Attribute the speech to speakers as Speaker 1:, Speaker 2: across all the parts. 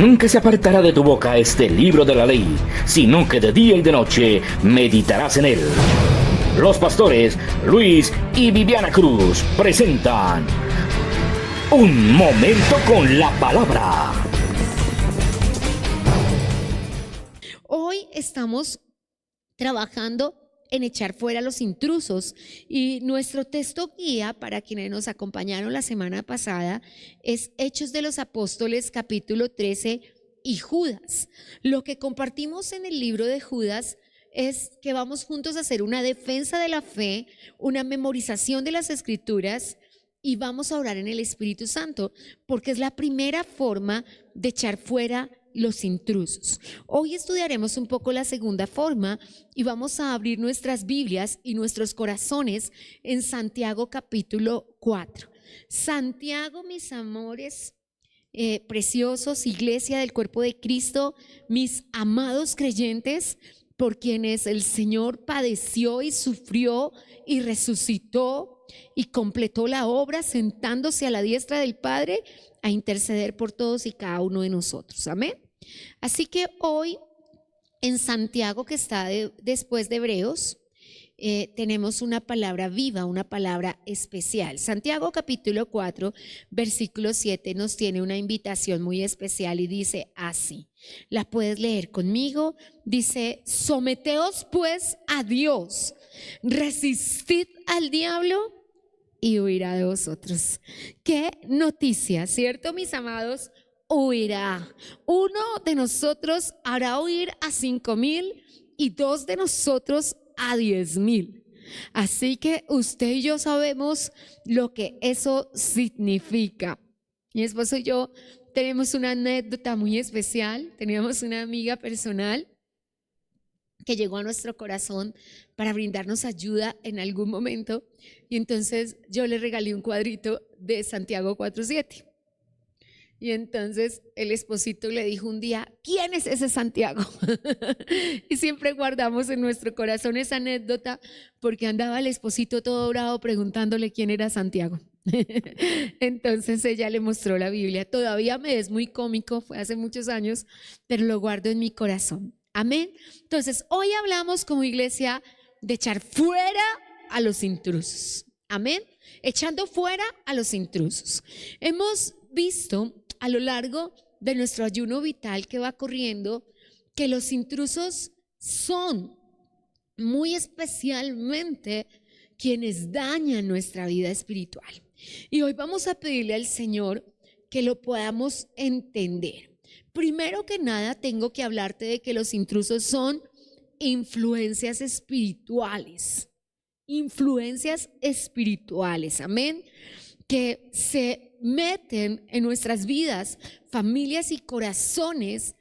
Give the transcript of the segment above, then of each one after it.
Speaker 1: Nunca se apartará de tu boca este libro de la ley, sino que de día y de noche meditarás en él. Los pastores Luis y Viviana Cruz presentan Un Momento con la Palabra.
Speaker 2: Hoy estamos trabajando en echar fuera los intrusos y nuestro texto guía para quienes nos acompañaron la semana pasada es Hechos de los Apóstoles capítulo 13 y Judas. Lo que compartimos en el libro de Judas es que vamos juntos a hacer una defensa de la fe, una memorización de las escrituras y vamos a orar en el Espíritu Santo porque es la primera forma de echar fuera los intrusos. Hoy estudiaremos un poco la segunda forma y vamos a abrir nuestras Biblias y nuestros corazones en Santiago capítulo 4. Santiago, mis amores preciosos, iglesia del cuerpo de Cristo, mis amados creyentes, por quienes el Señor padeció y sufrió y resucitó y completó la obra sentándose a la diestra del Padre a interceder por todos y cada uno de nosotros. Amén. Así que hoy en Santiago, que está después de Hebreos, tenemos una palabra viva, una palabra especial. Santiago capítulo 4, versículo 7 nos tiene una invitación muy especial y dice así. La puedes leer conmigo. Dice: someteos pues a Dios, resistid al diablo y huirá de vosotros. Qué noticia, ¿cierto, mis amados? Huirá. Uno de nosotros hará huir a 5,000 y dos de nosotros a 10,000. Así que usted y yo sabemos lo que eso significa. Mi esposo y yo tenemos una anécdota muy especial. Teníamos una amiga personal que llegó a nuestro corazón para brindarnos ayuda en algún momento, y entonces yo le regalé un cuadrito de Santiago 4:7. Y entonces el esposito le dijo un día: ¿quién es ese Santiago? Y siempre guardamos en nuestro corazón esa anécdota porque andaba el esposito todo bravo preguntándole quién era Santiago. Entonces ella le mostró la Biblia. Todavía me es muy cómico, fue hace muchos años, pero lo guardo en mi corazón. Amén. Entonces hoy hablamos como iglesia de echar fuera a los intrusos. Amén. Echando fuera a los intrusos. Hemos visto a lo largo de nuestro ayuno vital que va corriendo que los intrusos son muy especialmente quienes dañan nuestra vida espiritual. Y hoy vamos a pedirle al Señor que lo podamos entender. Primero que nada, tengo que hablarte de que los intrusos son influencias espirituales. Influencias espirituales, amén, que se meten en nuestras vidas, familias y corazones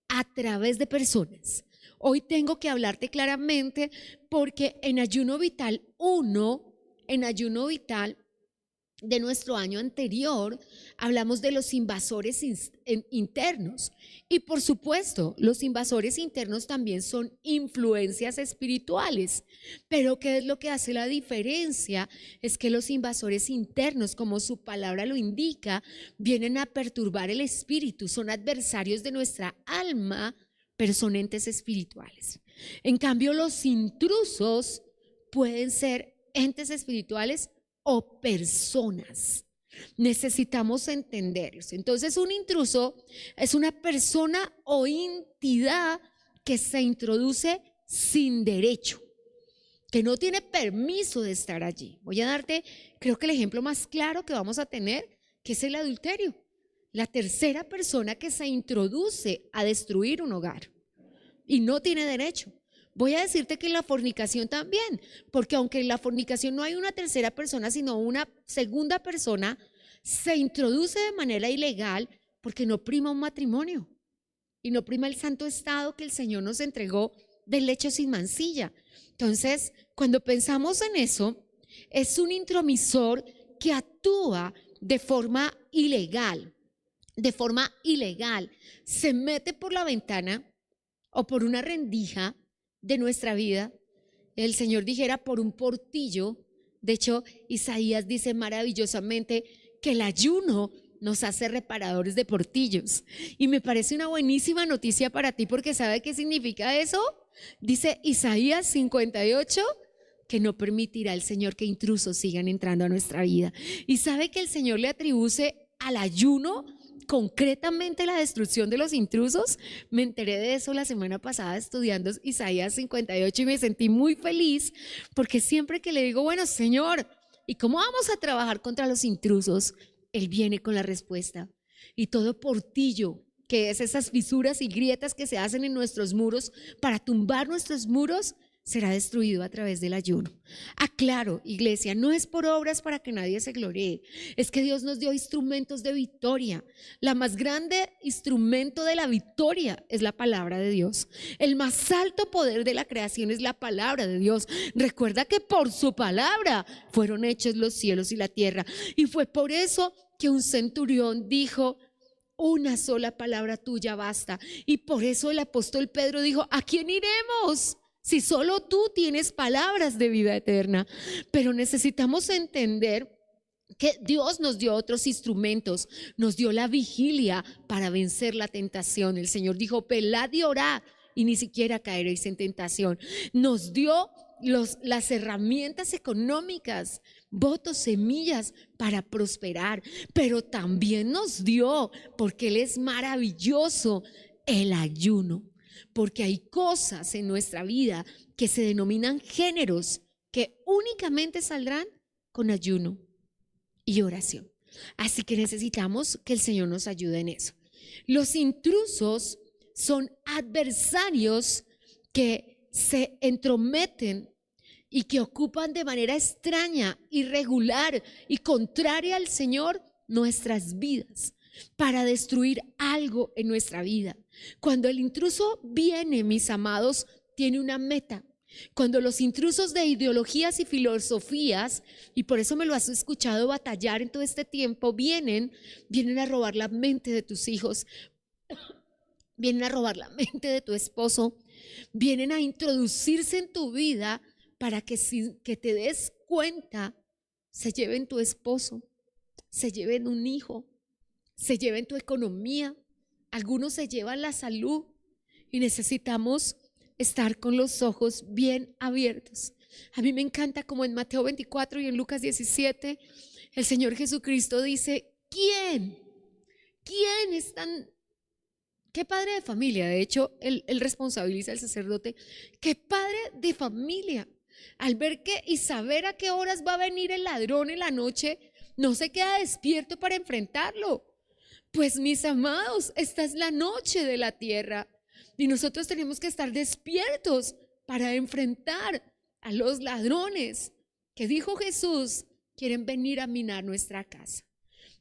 Speaker 2: a través de personas. Hoy tengo que hablarte claramente porque en Ayuno Vital 1, en Ayuno Vital de nuestro año anterior, hablamos de los invasores internos. Y por supuesto, los invasores internos también son influencias espirituales. Pero ¿qué es lo que hace la diferencia? Es que los invasores internos, como su palabra lo indica, vienen a perturbar el espíritu, son adversarios de nuestra alma, pero son entes espirituales. En cambio, los intrusos pueden ser entes espirituales o personas. Necesitamos entenderlos. Entonces, un intruso es una persona o entidad que se introduce sin derecho, que no tiene permiso de estar allí. Voy a darte, creo que el ejemplo más claro que vamos a tener, que es el adulterio. La tercera persona que se introduce a destruir un hogar y no tiene derecho. Voy a decirte que en la fornicación también, porque aunque en la fornicación no hay una tercera persona, sino una segunda persona, se introduce de manera ilegal porque no prima un matrimonio y no prima el santo estado que el Señor nos entregó del lecho sin mancilla. Entonces, cuando pensamos en eso, es un intromisor que actúa de forma ilegal, se mete por la ventana o por una rendija de nuestra vida. El Señor dijera por un portillo. De hecho, Isaías dice maravillosamente que el ayuno nos hace reparadores de portillos. Y me parece una buenísima noticia para ti, porque ¿sabe qué significa eso? Dice Isaías 58, que no permitirá el Señor que intrusos sigan entrando a nuestra vida. Y sabe que el Señor le atribuye al ayuno concretamente la destrucción de los intrusos. Me enteré de eso la semana pasada estudiando Isaías 58 y me sentí muy feliz, porque siempre que le digo, bueno, Señor, ¿y cómo vamos a trabajar contra los intrusos? Él viene con la respuesta. Y todo portillo, que es esas fisuras y grietas que se hacen en nuestros muros para tumbar nuestros muros, será destruido a través del ayuno. Aclaro, iglesia, no es por obras para que nadie se gloree, es que Dios nos dio instrumentos de victoria. La más grande instrumento de la victoria es la palabra de Dios. El más alto poder de la creación es la palabra de Dios. Recuerda que por su palabra fueron hechos los cielos y la tierra. Y fue por eso que un centurión dijo: una sola palabra tuya basta. Y por eso el apóstol Pedro dijo: ¿a quién iremos si solo tú tienes palabras de vida eterna? Pero necesitamos entender que Dios nos dio otros instrumentos. Nos dio la vigilia para vencer la tentación. El Señor dijo: velad y orad y ni siquiera caeréis en tentación. Nos dio las herramientas económicas, votos, semillas para prosperar, pero también nos dio, porque Él es maravilloso, el ayuno. Porque hay cosas en nuestra vida que se denominan géneros que únicamente saldrán con ayuno y oración. Así que necesitamos que el Señor nos ayude en eso. Los intrusos son adversarios que se entrometen y que ocupan de manera extraña, irregular y contraria al Señor nuestras vidas para destruir algo en nuestra vida. Cuando el intruso viene, mis amados, tiene una meta. Cuando los intrusos de ideologías y filosofías, y por eso me lo has escuchado batallar en todo este tiempo, vienen a robar la mente de tus hijos, vienen a robar la mente de tu esposo, vienen a introducirse en tu vida para que sin que te des cuenta se lleven tu esposo, se lleven un hijo, se lleven tu economía. Algunos se llevan la salud y necesitamos estar con los ojos bien abiertos. A mí me encanta como en Mateo 24 y en Lucas 17 el Señor Jesucristo dice: ¿quién es tan... ¿Qué padre de familia? De hecho, él responsabiliza al sacerdote. ¿Qué padre de familia? Al ver que y saber a qué horas va a venir el ladrón en la noche, no se queda despierto para enfrentarlo. Pues mis amados, esta es la noche de la tierra y nosotros tenemos que estar despiertos para enfrentar a los ladrones que, dijo Jesús, quieren venir a minar nuestra casa.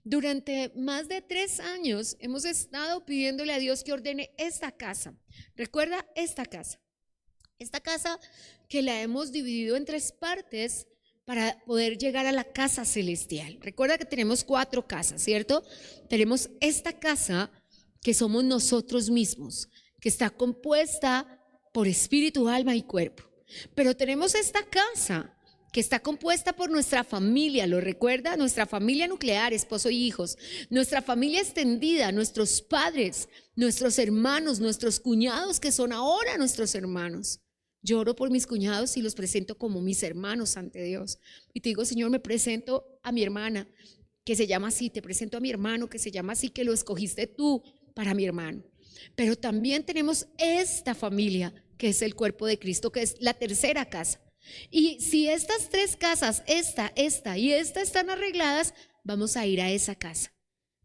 Speaker 2: Durante más de 3 años hemos estado pidiéndole a Dios que ordene esta casa. Recuerda esta casa que la hemos dividido en 3 partes para poder llegar a la casa celestial. Recuerda que tenemos 4 casas, ¿cierto? Tenemos esta casa que somos nosotros mismos, que está compuesta por espíritu, alma y cuerpo. Pero tenemos esta casa que está compuesta por nuestra familia, ¿lo recuerda? Nuestra familia nuclear, esposo y hijos, nuestra familia extendida, nuestros padres, nuestros hermanos, nuestros cuñados que son ahora nuestros hermanos. Yo oro por mis cuñados y los presento como mis hermanos ante Dios. Y te digo: Señor, me presento a mi hermana que se llama así, te presento a mi hermano que se llama así, que lo escogiste tú para mi hermano. Pero también tenemos esta familia que es el cuerpo de Cristo, que es la tercera casa. Y si estas 3 casas, esta y esta están arregladas, vamos a ir a esa casa.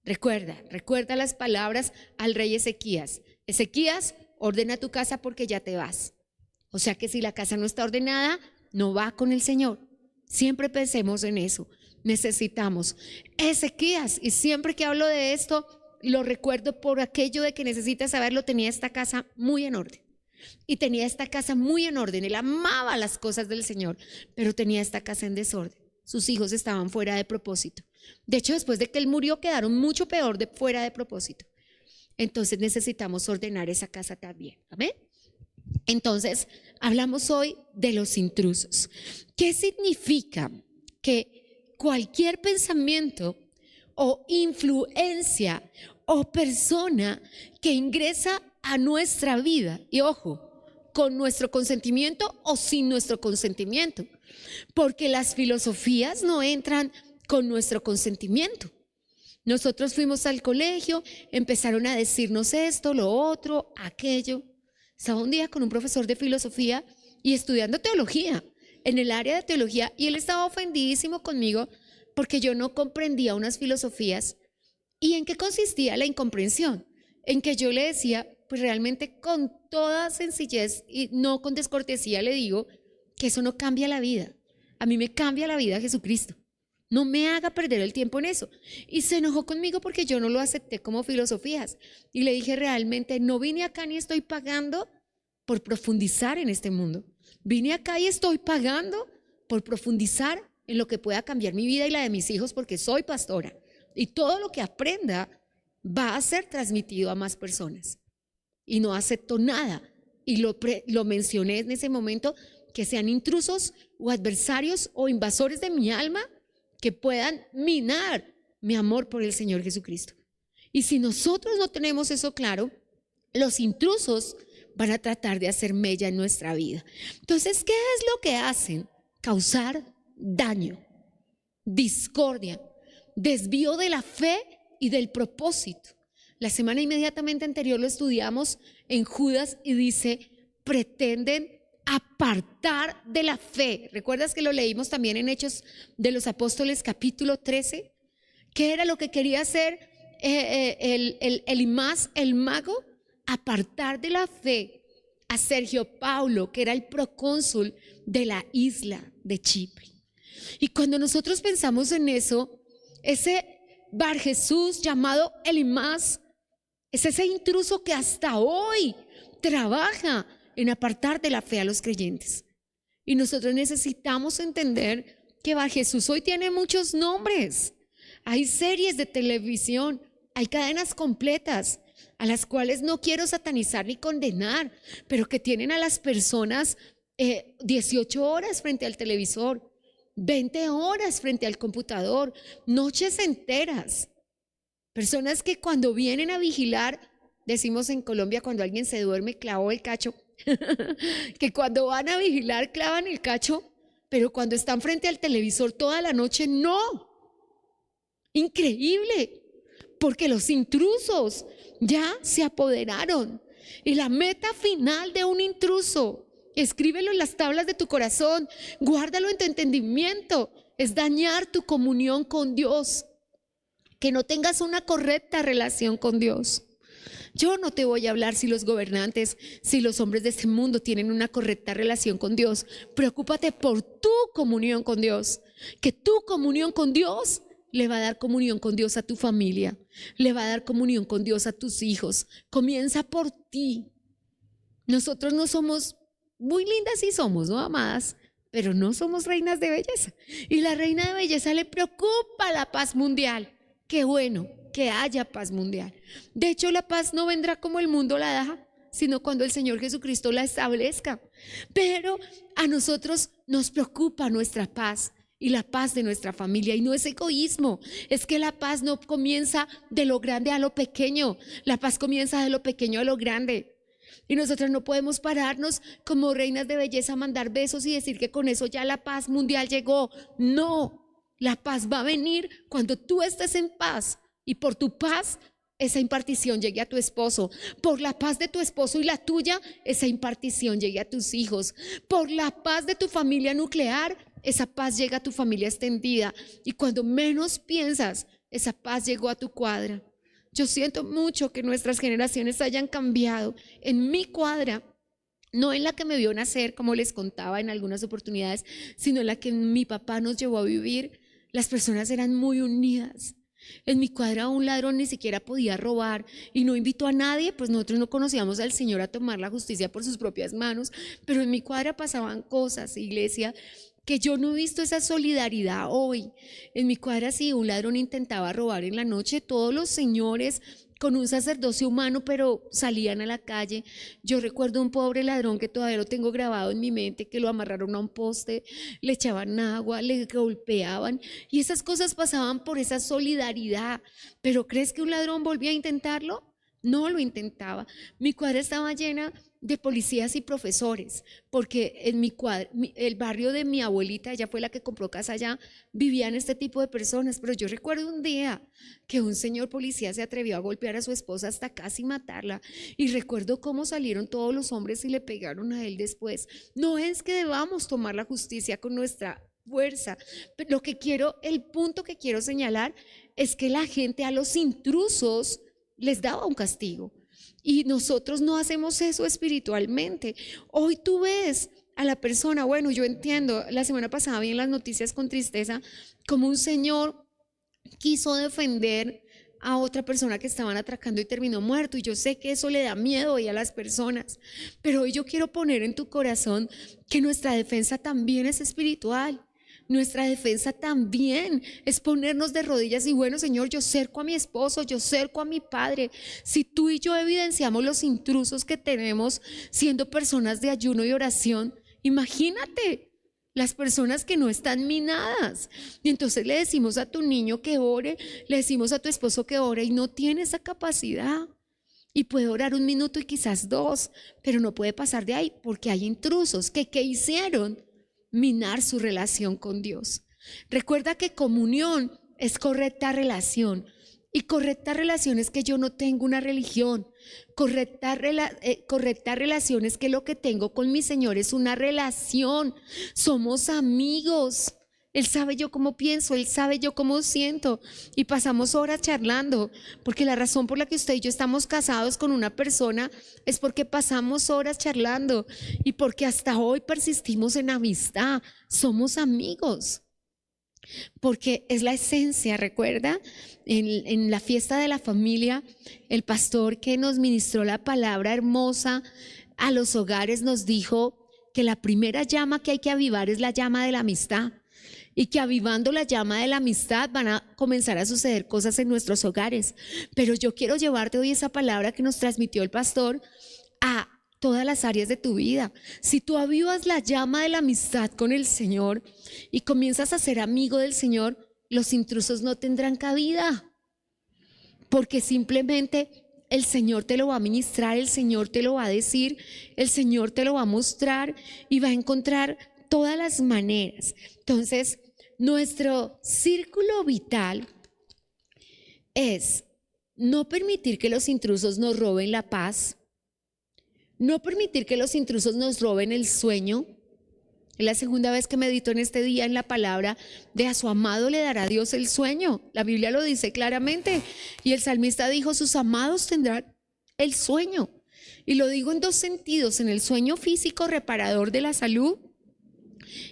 Speaker 2: Recuerda las palabras al rey Ezequías. Ezequías, ordena tu casa porque ya te vas. O sea que si la casa no está ordenada, no va con el Señor. Siempre pensemos en eso. Necesitamos Ezequías, y siempre que hablo de esto lo recuerdo por aquello de que necesitas saberlo. Tenía esta casa muy en orden. Y tenía esta casa muy en orden. Él amaba las cosas del Señor, pero tenía esta casa en desorden. Sus hijos estaban fuera de propósito. De hecho, después de que él murió, quedaron mucho peor de fuera de propósito. Entonces necesitamos ordenar esa casa también. ¿Amén? Entonces, hablamos hoy de los intrusos. ¿Qué significa? Que cualquier pensamiento o influencia o persona que ingresa a nuestra vida. Y ojo, con nuestro consentimiento o sin nuestro consentimiento, porque las filosofías no entran con nuestro consentimiento. Nosotros fuimos al colegio, empezaron a decirnos esto, lo otro, aquello. Estaba un día con un profesor de filosofía y estudiando teología, en el área de teología, y él estaba ofendidísimo conmigo porque yo no comprendía unas filosofías. ¿Y en qué consistía la incomprensión? En que yo le decía, pues realmente con toda sencillez y no con descortesía le digo que eso no cambia la vida. A mí me cambia la vida Jesucristo. No me haga perder el tiempo en eso. Y se enojó conmigo porque yo no lo acepté como filosofías. Y le dije, realmente no vine acá ni estoy pagando por profundizar en este mundo. Vine acá y estoy pagando por profundizar en lo que pueda cambiar mi vida y la de mis hijos, porque soy pastora. Y todo lo que aprenda va a ser transmitido a más personas. Y no acepto nada. Y lo mencioné en ese momento, que sean intrusos o adversarios o invasores de mi alma que puedan minar mi amor por el Señor Jesucristo. Y si nosotros no tenemos eso claro, los intrusos van a tratar de hacer mella en nuestra vida. Entonces, ¿qué es lo que hacen? Causar daño, discordia, desvío de la fe y del propósito. La semana inmediatamente anterior lo estudiamos en Judas y dice, pretenden apartar de la fe. ¿Recuerdas que lo leímos también en Hechos de los Apóstoles capítulo 13? ¿Qué era lo que quería hacer Elimás, el mago? Apartar de la fe a Sergio Paulo, que era el procónsul de la isla de Chipre. Y cuando nosotros pensamos en eso, ese Bar Jesús llamado Elimás es ese intruso que hasta hoy trabaja en apartar de la fe a los creyentes. Y nosotros necesitamos entender que Bar Jesús hoy tiene muchos nombres. Hay series de televisión, hay cadenas completas a las cuales no quiero satanizar ni condenar, pero que tienen a las personas 18 horas frente al televisor, 20 horas frente al computador, noches enteras. Personas que cuando vienen a vigilar, decimos en Colombia, cuando alguien se duerme, clavó el cacho, que cuando van a vigilar clavan el cacho, pero cuando están frente al televisor toda la noche, no. Increíble, porque los intrusos ya se apoderaron. Y la meta final de un intruso, escríbelo en las tablas de tu corazón, guárdalo en tu entendimiento, es dañar tu comunión con Dios, que no tengas una correcta relación con Dios. Yo no te voy a hablar si los gobernantes, si los hombres de este mundo tienen una correcta relación con Dios. Preocúpate por tu comunión con Dios, que tu comunión con Dios le va a dar comunión con Dios a tu familia, le va a dar comunión con Dios a tus hijos. Comienza por ti. Nosotros no somos, muy lindas sí somos, ¿no, amadas? Pero no somos reinas de belleza. Y la reina de belleza le preocupa la paz mundial. Qué bueno que haya paz mundial. De hecho, la paz no vendrá como el mundo la da, sino cuando el Señor Jesucristo la establezca. Pero a nosotros nos preocupa nuestra paz y la paz de nuestra familia, y no es egoísmo, es que la paz no comienza de lo grande a lo pequeño, la paz comienza de lo pequeño a lo grande. Y nosotros no podemos pararnos como reinas de belleza a mandar besos y decir que con eso ya la paz mundial llegó. No, la paz va a venir cuando tú estés en paz, y por tu paz esa impartición llegue a tu esposo, por la paz de tu esposo y la tuya esa impartición llegue a tus hijos, por la paz de tu familia nuclear esa paz llega a tu familia extendida, y cuando menos piensas esa paz llegó a tu cuadra. Yo siento mucho que nuestras generaciones hayan cambiado. En mi cuadra, no en la que me vio nacer, como les contaba en algunas oportunidades, sino en la que mi papá nos llevó a vivir, las personas eran muy unidas. En mi cuadra un ladrón ni siquiera podía robar y no invitó a nadie, pues nosotros no conocíamos al Señor a tomar la justicia por sus propias manos, pero en mi cuadra pasaban cosas, iglesia, que yo no he visto esa solidaridad hoy. En mi cuadra, si un ladrón intentaba robar en la noche, todos los señores con un sacerdocio humano, pero salían a la calle. Yo recuerdo un pobre ladrón que todavía lo tengo grabado en mi mente, que lo amarraron a un poste, le echaban agua, le golpeaban, y esas cosas pasaban por esa solidaridad. ¿Pero crees que un ladrón volvía a intentarlo? No lo intentaba. Mi cuadra estaba llena de policías y profesores, porque en mi cuadra, el barrio de mi abuelita, ella fue la que compró casa allá, vivían este tipo de personas. Pero yo recuerdo un día que un señor policía se atrevió a golpear a su esposa hasta casi matarla, y recuerdo cómo salieron todos los hombres y le pegaron a él después. No es que debamos tomar la justicia con nuestra fuerza, pero el punto que quiero señalar es que la gente a los intrusos les daba un castigo, y nosotros no hacemos eso espiritualmente. Hoy tú ves a la persona, bueno, yo entiendo, la semana pasada vi en las noticias con tristeza como un señor quiso defender a otra persona que estaban atracando y terminó muerto, y yo sé que eso le da miedo hoy a las personas, pero hoy yo quiero poner en tu corazón que nuestra defensa también es espiritual. Nuestra defensa también es ponernos de rodillas y, bueno, Señor, yo cerco a mi esposo, yo cerco a mi padre. Si tú y yo evidenciamos los intrusos que tenemos siendo personas de ayuno y oración, imagínate las personas que no están minadas. Y entonces le decimos a tu niño que ore, le decimos a tu esposo que ore, y no tiene esa capacidad. Y puede orar 1 minuto y quizás 2, pero no puede pasar de ahí porque hay intrusos que ¿qué hicieron? Minar su relación con Dios. Recuerda que comunión es correcta relación, y correcta relación es que yo no tengo una religión. Correcta relación es que lo que tengo con mi Señor es una relación. Somos amigos. Él sabe yo cómo pienso, Él sabe yo cómo siento, y pasamos horas charlando, porque la razón por la que usted y yo estamos casados con una persona es porque pasamos horas charlando, y porque hasta hoy persistimos en amistad. Somos amigos, porque es la esencia. Recuerda, en la fiesta de la familia, el pastor que nos ministró la palabra hermosa a los hogares nos dijo que la primera llama que hay que avivar es la llama de la amistad, y que avivando la llama de la amistad van a comenzar a suceder cosas en nuestros hogares. Pero yo quiero llevarte hoy esa palabra que nos transmitió el pastor a todas las áreas de tu vida. Si tú avivas la llama de la amistad con el Señor y comienzas a ser amigo del Señor, los intrusos no tendrán cabida, porque simplemente el Señor te lo va a ministrar, el Señor te lo va a decir, el Señor te lo va a mostrar, y va a encontrar todas las maneras. Entonces, nuestro círculo vital es no permitir que los intrusos nos roben la paz, no permitir que los intrusos nos roben el sueño. Es la segunda vez que medito en este día en la palabra de a su amado le dará Dios el sueño. La Biblia lo dice claramente, y el salmista dijo: sus amados tendrán el sueño. Y lo digo en 2 sentidos: en el sueño físico reparador de la salud,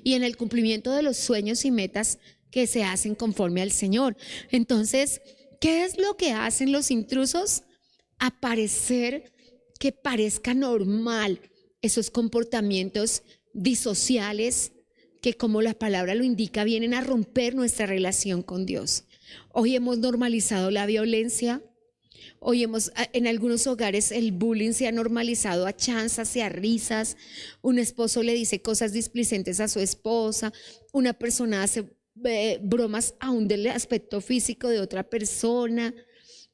Speaker 2: y en el cumplimiento de los sueños y metas que se hacen conforme al Señor. Entonces, ¿qué es lo que hacen los intrusos? Aparecer que parezca normal esos comportamientos disociales que, como la palabra lo indica, vienen a romper nuestra relación con Dios. Hoy hemos normalizado la violencia. Hoy en algunos hogares el bullying se ha normalizado a chanzas y a risas. Un esposo le dice cosas displicentes a su esposa, una persona hace bromas aún del aspecto físico de otra persona,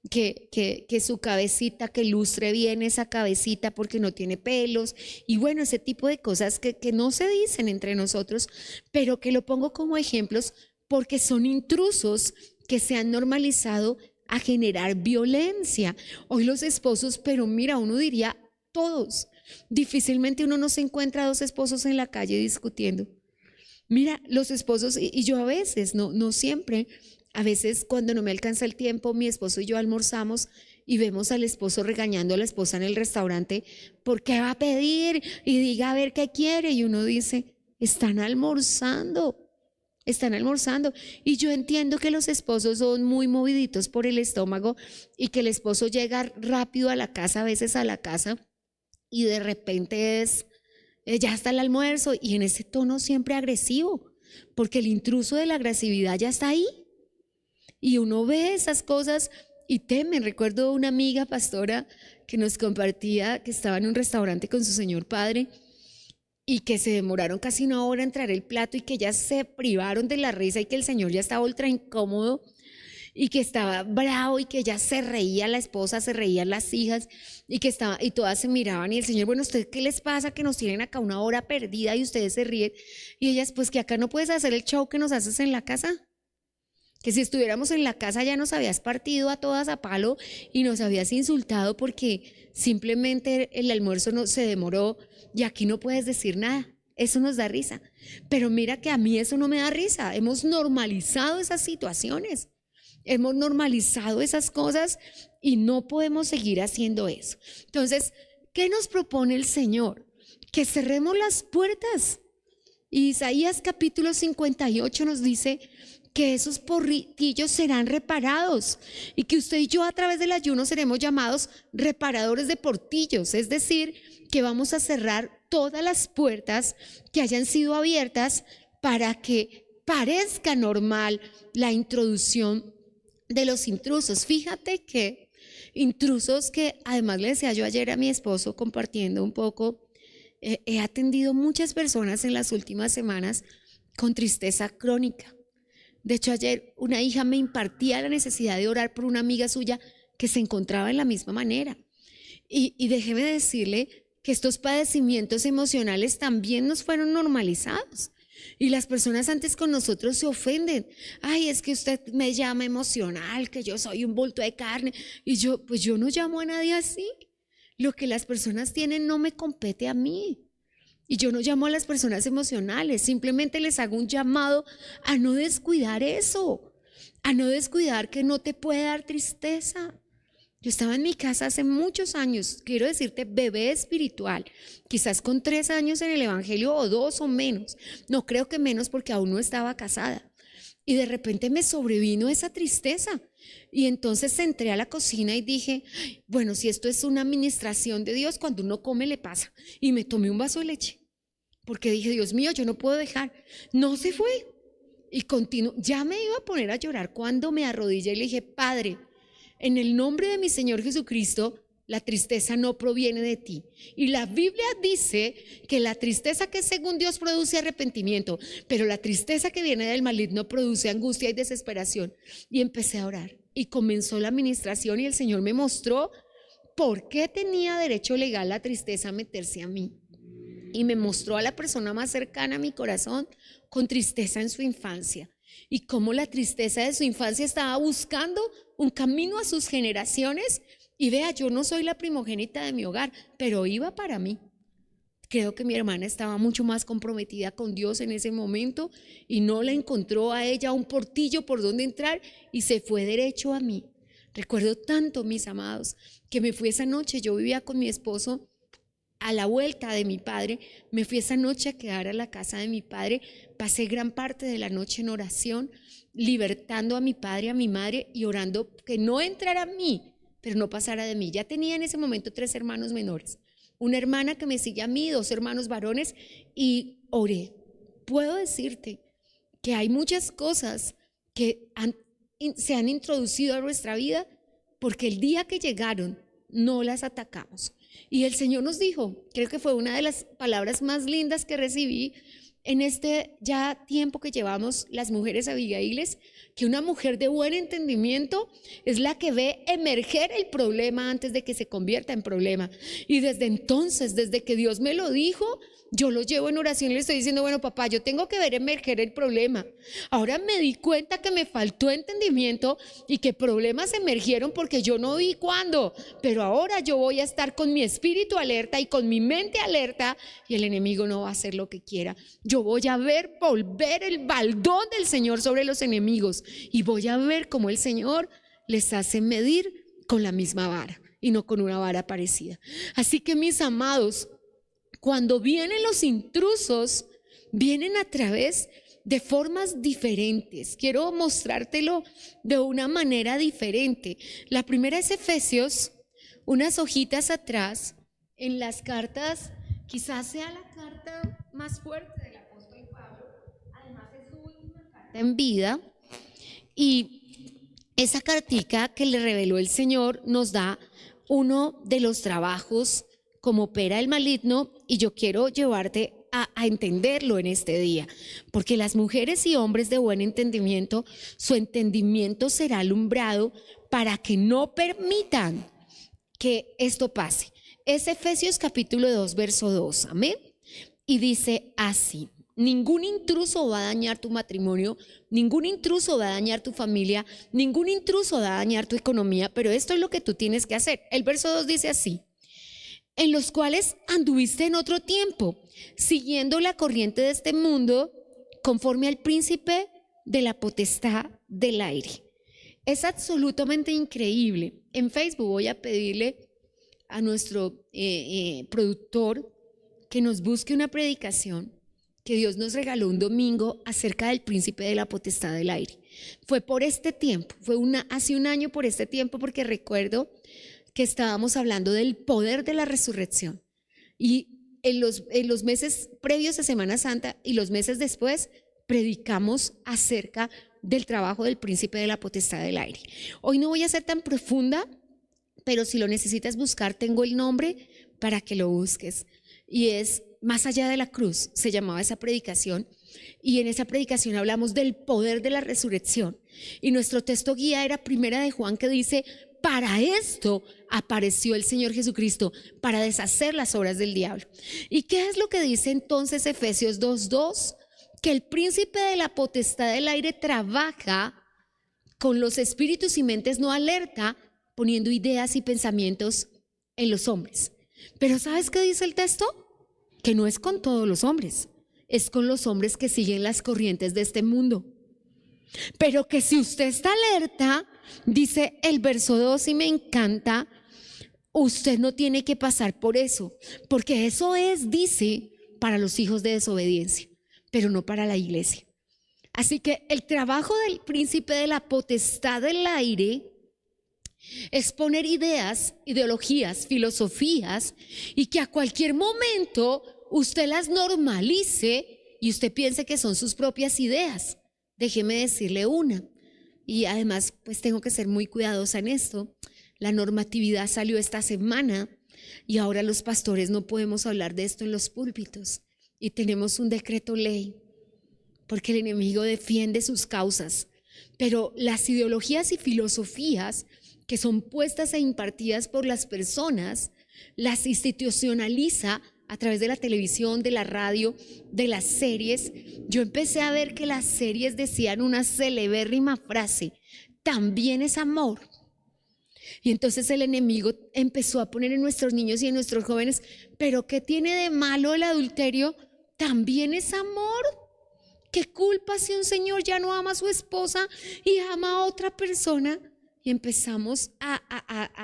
Speaker 2: que su cabecita, que lustre bien esa cabecita porque no tiene pelos, y bueno, ese tipo de cosas que no se dicen entre nosotros, pero que lo pongo como ejemplos porque son intrusos que se han normalizado a generar violencia. Hoy los esposos, pero mira, uno diría todos, difícilmente uno no se encuentra 2 esposos en la calle discutiendo. Mira, los esposos, y yo a veces, no siempre, a veces cuando no me alcanza el tiempo, mi esposo y yo almorzamos y vemos al esposo regañando a la esposa en el restaurante: ¿por qué va a pedir? Y diga a ver qué quiere. Y uno dice: están almorzando. Y yo entiendo que los esposos son muy moviditos por el estómago, y que el esposo llega rápido a la casa, a veces a la casa, y de repente es ya está el almuerzo, y en ese tono siempre agresivo, porque el intruso de la agresividad ya está ahí. Y uno ve esas cosas y teme. Recuerdo una amiga pastora que nos compartía que estaba en un restaurante con su señor padre y que se demoraron casi una hora en traer el plato y que ya se privaron de la risa y que el señor ya estaba ultra incómodo y que estaba bravo y que ya se reía la esposa, se reían las hijas y que estaba, y todas se miraban y el señor, bueno, ¿ustedes qué les pasa que nos tienen acá una hora perdida y ustedes se ríen? Y ellas, pues que acá no puedes hacer el show que nos haces en la casa. Que si estuviéramos en la casa ya nos habías partido a todas a palo y nos habías insultado porque simplemente el almuerzo no, se demoró y aquí no puedes decir nada. Eso nos da risa. Pero mira que a mí eso no me da risa. Hemos normalizado esas situaciones. Hemos normalizado esas cosas y no podemos seguir haciendo eso. Entonces, ¿qué nos propone el Señor? Que cerremos las puertas. Isaías capítulo 58 nos dice que esos portillos serán reparados y que usted y yo a través del ayuno seremos llamados reparadores de portillos, es decir, que vamos a cerrar todas las puertas que hayan sido abiertas para que parezca normal la introducción de los intrusos. Fíjate que intrusos que además le decía yo ayer a mi esposo compartiendo un poco, he atendido muchas personas en las últimas semanas con tristeza crónica. De hecho, ayer una hija me impartía la necesidad de orar por una amiga suya que se encontraba en la misma manera. Y déjeme decirle que estos padecimientos emocionales también nos fueron normalizados. Y las personas antes con nosotros se ofenden. Ay, es que usted me llama emocional, que yo soy un bulto de carne. Y yo, pues yo no llamo a nadie así. Lo que las personas tienen no me compete a mí. Y yo no llamo a las personas emocionales, simplemente les hago un llamado a no descuidar eso, a no descuidar que no te puede dar tristeza. Yo estaba en mi casa hace muchos años, quiero decirte bebé espiritual, quizás con 3 años en el evangelio o 2 o menos, no creo que menos porque aún no estaba casada. Y de repente me sobrevino esa tristeza y entonces entré a la cocina y dije, bueno, si esto es una administración de Dios, cuando uno come le pasa. Y me tomé un vaso de leche porque dije, Dios mío, yo no puedo dejar. No se fue y continuó. Ya me iba a poner a llorar cuando me arrodillé y le dije, Padre, en el nombre de mi Señor Jesucristo, la tristeza no proviene de ti. Y la Biblia dice que la tristeza que según Dios produce arrepentimiento, pero la tristeza que viene del maligno produce angustia y desesperación. Y empecé a orar y comenzó la administración y el Señor me mostró por qué tenía derecho legal la tristeza a meterse a mí. Y me mostró a la persona más cercana a mi corazón con tristeza en su infancia. Y cómo la tristeza de su infancia estaba buscando un camino a sus generaciones. Y vea, yo no soy la primogénita de mi hogar, pero iba para mí. Creo que mi hermana estaba mucho más comprometida con Dios en ese momento y no le encontró a ella un portillo por donde entrar y se fue derecho a mí. Recuerdo tanto, mis amados, que me fui esa noche, yo vivía con mi esposo a la vuelta de mi padre, me fui esa noche a quedar a la casa de mi padre, pasé gran parte de la noche en oración, libertando a mi padre, a mi madre y orando que no entrara a mí, pero no pasara de mí. Ya tenía en ese momento 3 hermanos menores, una hermana que me sigue a mí, 2 hermanos varones y oré. Puedo decirte que hay muchas cosas que se han introducido a nuestra vida porque el día que llegaron no las atacamos. Y el Señor nos dijo, creo que fue una de las palabras más lindas que recibí en este ya tiempo que llevamos las mujeres Abigaíles, que una mujer de buen entendimiento es la que ve emerger el problema antes de que se convierta en problema. Y desde entonces, desde que Dios me lo dijo, yo lo llevo en oración y le estoy diciendo, bueno, papá, yo tengo que ver emerger el problema. Ahora me di cuenta que me faltó entendimiento y que problemas emergieron porque yo no vi cuándo, pero ahora yo voy a estar con mi espíritu alerta y con mi mente alerta y el enemigo no va a hacer lo que quiera. Yo voy a ver volver el baldón del Señor sobre los enemigos y voy a ver cómo el Señor les hace medir con la misma vara y no con una vara parecida. Así que, mis amados, cuando vienen los intrusos, vienen a través de formas diferentes. Quiero mostrártelo de una manera diferente. La primera es Efesios, unas hojitas atrás, en las cartas, quizás sea la carta más fuerte del apóstol Pablo. Además es su última carta en vida. Y esa cartica que le reveló el Señor nos da uno de los trabajos como opera el maligno, y yo quiero llevarte a entenderlo en este día, porque las mujeres y hombres de buen entendimiento, su entendimiento será alumbrado para que no permitan que esto pase. Es Efesios capítulo 2, verso 2, amén. Y dice así: ningún intruso va a dañar tu matrimonio, ningún intruso va a dañar tu familia, ningún intruso va a dañar tu economía, pero esto es lo que tú tienes que hacer. El verso 2 dice así: en los cuales anduviste en otro tiempo, siguiendo la corriente de este mundo, conforme al príncipe de la potestad del aire. Es absolutamente increíble. En Facebook voy a pedirle a nuestro productor que nos busque una predicación que Dios nos regaló un domingo acerca del príncipe de la potestad del aire. Fue por este tiempo, hace un año por este tiempo, porque recuerdo que estábamos hablando del poder de la resurrección, y en los meses previos a Semana Santa y los meses después predicamos acerca del trabajo del príncipe de la potestad del aire. Hoy no voy a ser tan profunda, pero si lo necesitas buscar, tengo el nombre para que lo busques, y es Más allá de la cruz, se llamaba esa predicación, y en esa predicación hablamos del poder de la resurrección, y nuestro texto guía era Primera de Juan, que dice: para esto apareció el Señor Jesucristo, para deshacer las obras del diablo. ¿Y qué es lo que dice entonces Efesios 2:2? Que el príncipe de la potestad del aire trabaja con los espíritus y mentes no alerta, poniendo ideas y pensamientos en los hombres. Pero ¿sabes qué dice el texto? Que no es con todos los hombres, es con los hombres que siguen las corrientes de este mundo. Pero que si usted está alerta, dice el verso 2, y me encanta, usted no tiene que pasar por eso, porque eso es, dice, para los hijos de desobediencia, pero no para la iglesia. Así que el trabajo del príncipe de la potestad del aire es poner ideas, ideologías, filosofías, y que a cualquier momento usted las normalice y usted piense que son sus propias ideas. Déjeme decirle una, y además pues tengo que ser muy cuidadosa en esto. La normatividad salió esta semana y ahora los pastores no podemos hablar de esto en los púlpitos, y tenemos un decreto ley porque el enemigo defiende sus causas. Pero las ideologías y filosofías que son puestas e impartidas por las personas, las institucionaliza a través de la televisión, de la radio, de las series. Yo empecé a ver que las series decían una celebérrima frase: también es amor. Y entonces el enemigo empezó a poner en nuestros niños y en nuestros jóvenes: ¿pero qué tiene de malo el adulterio? También es amor. ¿Qué culpa si un señor ya no ama a su esposa y ama a otra persona? Y empezamos a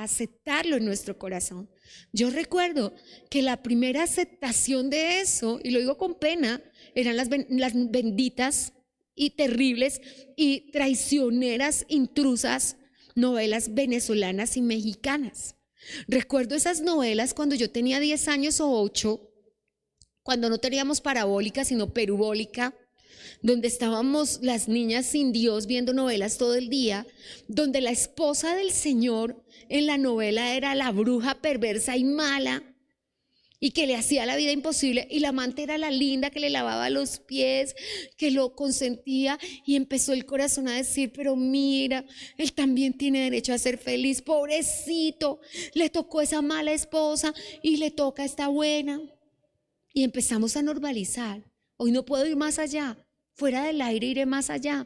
Speaker 2: aceptarlo en nuestro corazón. Yo recuerdo que la primera aceptación de eso, y lo digo con pena, eran las benditas y terribles y traicioneras, intrusas novelas venezolanas y mexicanas. Recuerdo esas novelas cuando yo tenía 10 años o 8, cuando no teníamos parabólica sino perubólica, donde estábamos las niñas sin Dios viendo novelas todo el día, donde la esposa del Señor en la novela era la bruja perversa y mala y que le hacía la vida imposible, y la amante era la linda que le lavaba los pies, que lo consentía, y empezó el corazón a decir: pero mira, él también tiene derecho a ser feliz, pobrecito, le tocó esa mala esposa y le toca esta buena. Y empezamos a normalizar. Hoy no puedo ir más allá, fuera del aire iré más allá,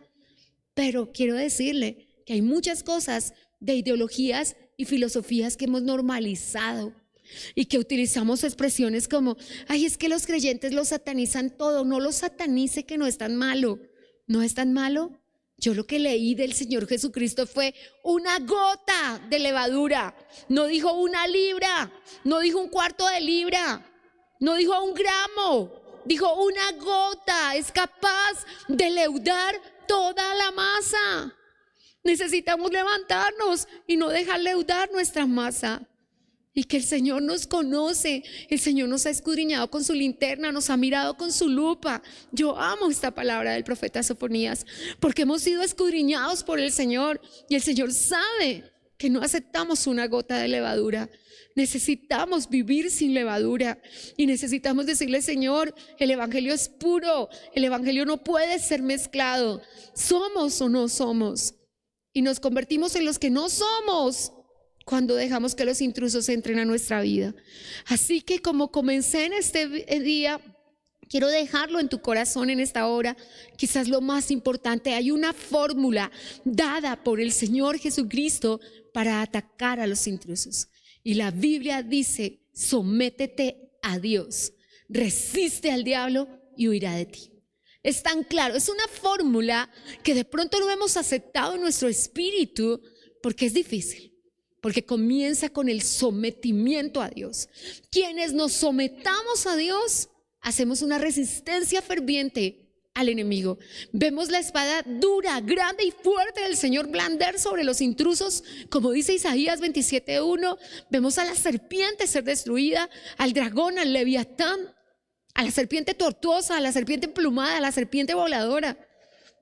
Speaker 2: pero quiero decirle que hay muchas cosas de ideologías y filosofías que hemos normalizado y que utilizamos expresiones como: ay, es que los creyentes lo satanizan todo. No lo satanice, que no es tan malo. ¿No es tan malo? Yo lo que leí del Señor Jesucristo fue una gota de levadura. No dijo una libra, no dijo un cuarto de libra, no dijo un gramo. Dijo una gota. Es capaz de leudar toda la masa. Necesitamos levantarnos y no dejar leudar nuestra masa. y que el Señor nos conoce, el Señor nos ha escudriñado con su linterna, nos ha mirado con su lupa. Yo amo esta palabra del profeta Sofonías, porque hemos sido escudriñados por el Señor y el Señor sabe que no aceptamos una gota de levadura. Necesitamos vivir sin levadura y necesitamos decirle: Señor, el evangelio es puro, el evangelio no puede ser mezclado. Somos o no somos, y nos convertimos en los que no somos cuando dejamos que los intrusos entren a nuestra vida. Así que, como comencé en este día, quiero dejarlo en tu corazón en esta hora. Quizás lo más importante: hay una fórmula dada por el Señor Jesucristo para atacar a los intrusos. Y la Biblia dice: sométete a Dios, resiste al diablo y huirá de ti. Es tan claro, es una fórmula que de pronto no hemos aceptado en nuestro espíritu porque es difícil. Porque comienza con el sometimiento a Dios. Quienes nos sometamos a Dios, hacemos una resistencia ferviente al enemigo. Vemos la espada dura, grande y fuerte del Señor blandear sobre los intrusos, como dice Isaías 27:1. Vemos a la serpiente ser destruida, al dragón, al leviatán, a la serpiente tortuosa, a la serpiente emplumada, a la serpiente voladora,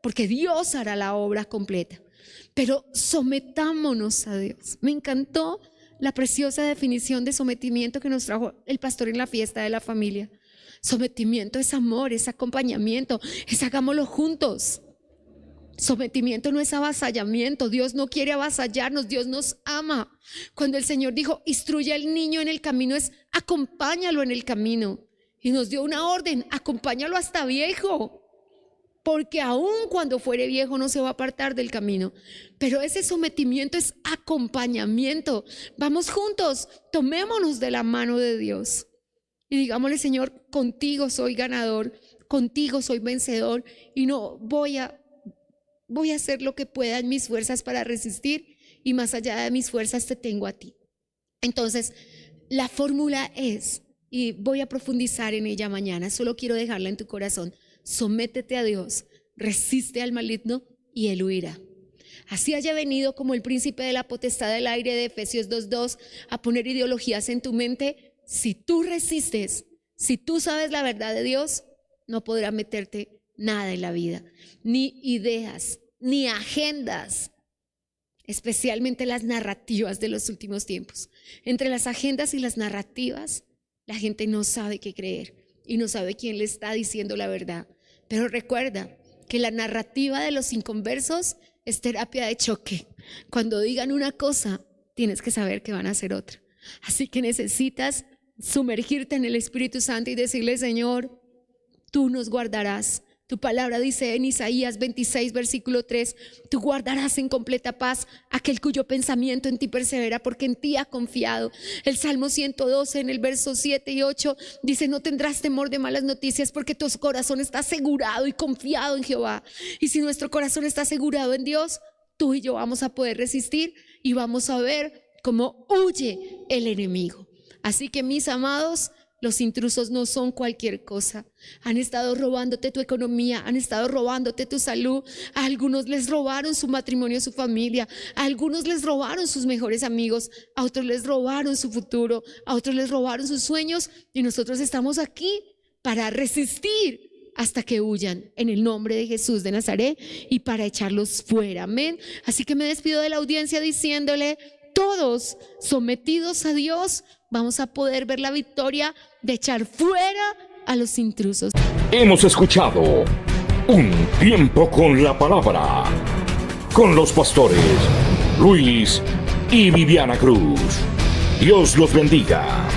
Speaker 2: porque Dios hará la obra completa. Pero sometámonos a Dios. Me encantó la preciosa definición de sometimiento que nos trajo el pastor en la fiesta de la familia. Sometimiento es amor, es acompañamiento, es hagámoslo juntos. Sometimiento no es avasallamiento. Dios no quiere avasallarnos, Dios nos ama. Cuando el Señor dijo: instruye al niño en el camino, es acompáñalo en el camino. Y nos dio una orden: acompáñalo hasta viejo, porque aun cuando fuere viejo no se va a apartar del camino. Pero ese sometimiento es acompañamiento. Vamos juntos, tomémonos de la mano de Dios y digámosle: Señor, contigo soy ganador, contigo soy vencedor, y no voy a hacer lo que pueda en mis fuerzas para resistir, y más allá de mis fuerzas te tengo a ti. Entonces, la fórmula es, y voy a profundizar en ella mañana, solo quiero dejarla en tu corazón: sométete a Dios, resiste al maligno y él huirá. Así haya venido como el príncipe de la potestad del aire de Efesios 2:2 a poner ideologías en tu mente, si tú resistes, si tú sabes la verdad de Dios, no podrá meterte nada en la vida, ni ideas, ni agendas, especialmente las narrativas de los últimos tiempos. Entre las agendas y las narrativas, la gente no sabe qué creer y no sabe quién le está diciendo la verdad. Pero recuerda que la narrativa de los inconversos es terapia de choque. Cuando digan una cosa, tienes que saber que van a hacer otra. Así que necesitas sumergirte en el Espíritu Santo y decirle: Señor, tú nos guardarás. Tu palabra dice en Isaías 26, versículo 3: tú guardarás en completa paz aquel cuyo pensamiento en ti persevera, porque en ti ha confiado. El Salmo 112 en el verso 7 y 8 dice: no tendrás temor de malas noticias, porque tu corazón está asegurado y confiado en Jehová. Y si nuestro corazón está asegurado en Dios, tú y yo vamos a poder resistir y vamos a ver cómo huye el enemigo. Así que, mis amados, los intrusos no son cualquier cosa. Han estado robándote tu economía, han estado robándote tu salud. A algunos les robaron su matrimonio, su familia. A algunos les robaron sus mejores amigos. A otros les robaron su futuro. A otros les robaron sus sueños. Y nosotros estamos aquí para resistir hasta que huyan en el nombre de Jesús de Nazaret y para echarlos fuera. Amén. Así que me despido de la audiencia diciéndole: todos sometidos a Dios, vamos a poder ver la victoria de echar fuera a los intrusos.
Speaker 1: Hemos escuchado Un Tiempo con la Palabra, con los pastores Luis y Viviana Cruz. Dios los bendiga.